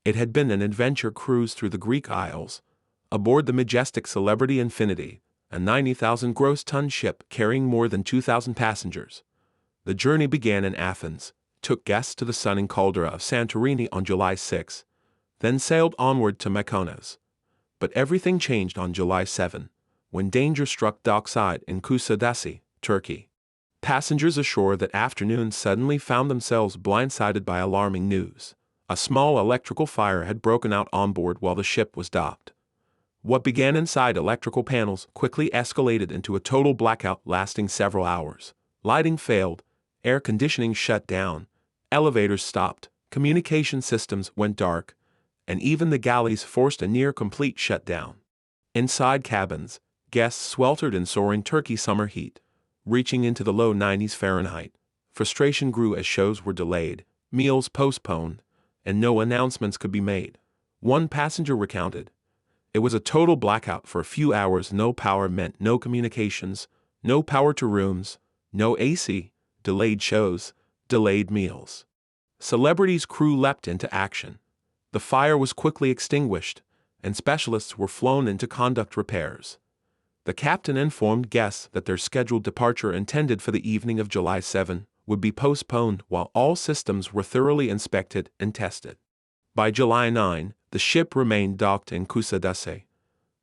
It had been an adventure cruise through the Greek Isles, aboard the majestic Celebrity Infinity, a 90,000 gross ton ship carrying more than 2,000 passengers. The journey began in Athens, took guests to the stunning caldera of Santorini on July 6, then sailed onward to Mykonos. But everything changed on July 7, when danger struck dockside in Kusadasi, Turkey. Passengers ashore that afternoon suddenly found themselves blindsided by alarming news. A small electrical fire had broken out on board while the ship was docked. What began inside electrical panels quickly escalated into a total blackout lasting several hours. Lighting failed, air conditioning shut down, elevators stopped, communication systems went dark, and even the galleys forced a near-complete shutdown. Inside cabins, guests sweltered in soaring Turkey summer heat, reaching into the low 90s Fahrenheit. Frustration grew as shows were delayed, meals postponed, and no announcements could be made. One passenger recounted, "It was a total blackout for a few hours. No power meant no communications, no power to rooms, no AC, delayed shows, delayed meals." Celebrity's crew leapt into action. The fire was quickly extinguished, and specialists were flown in to conduct repairs. The captain informed guests that their scheduled departure intended for the evening of July 7 would be postponed while all systems were thoroughly inspected and tested. By July 9, the ship remained docked in Kuşadası.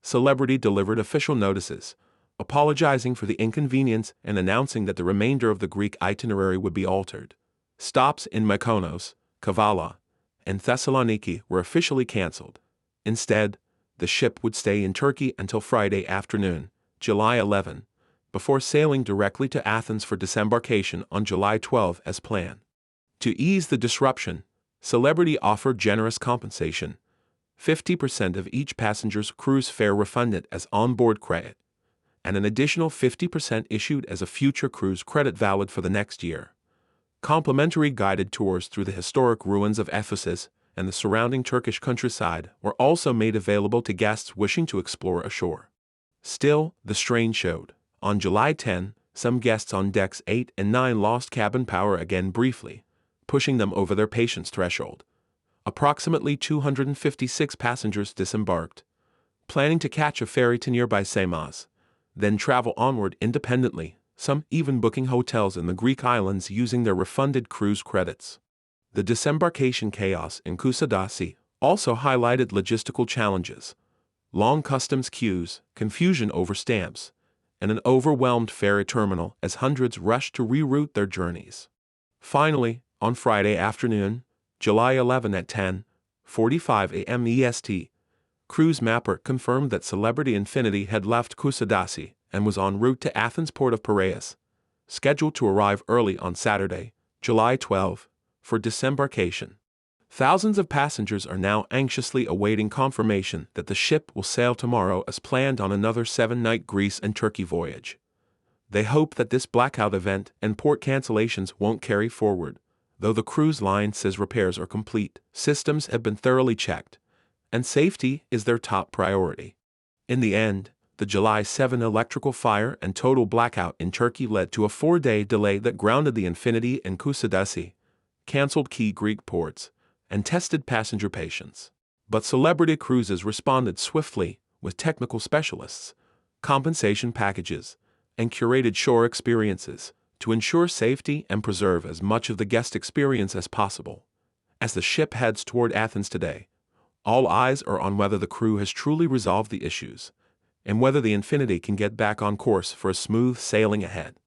Celebrity delivered official notices, apologizing for the inconvenience and announcing that the remainder of the Greek itinerary would be altered. Stops in Mykonos, Kavala, and Thessaloniki were officially canceled. Instead, the ship would stay in Turkey until Friday afternoon, July 11, before sailing directly to Athens for disembarkation on July 12 as planned. To ease the disruption, Celebrity offered generous compensation, 50% of each passenger's cruise fare refunded as onboard credit, and an additional 50% issued as a future cruise credit valid for the next year. Complimentary guided tours through the historic ruins of Ephesus and the surrounding Turkish countryside were also made available to guests wishing to explore ashore. Still, the strain showed. On July 10, some guests on decks 8 and 9 lost cabin power again briefly, pushing them over their patience threshold. Approximately 256 passengers disembarked, planning to catch a ferry to nearby Samos, then travel onward independently, some even booking hotels in the Greek islands using their refunded cruise credits. The disembarkation chaos in Kuşadası also highlighted logistical challenges: long customs queues, confusion over stamps, and an overwhelmed ferry terminal as hundreds rushed to reroute their journeys. Finally, on Friday afternoon, July 11 at 10:45 a.m. EST, Cruise Mapper confirmed that Celebrity Infinity had left Kuşadası and was en route to Athens port of Piraeus, scheduled to arrive early on Saturday, July 12, for disembarkation. Thousands of passengers are now anxiously awaiting confirmation that the ship will sail tomorrow as planned on another 7-night Greece and Turkey voyage. They hope that this blackout event and port cancellations won't carry forward, though the cruise line says repairs are complete, systems have been thoroughly checked, and safety is their top priority. In the end, the July 7 electrical fire and total blackout in Turkey led to a 4-day delay that grounded the Infinity in Kusadasi, canceled key Greek ports, and tested passenger patience. But Celebrity Cruises responded swiftly with technical specialists, compensation packages, and curated shore experiences to ensure safety and preserve as much of the guest experience as possible. As the ship heads toward Athens today, all eyes are on whether the crew has truly resolved the issues, and whether the Infinity can get back on course for a smooth sailing ahead.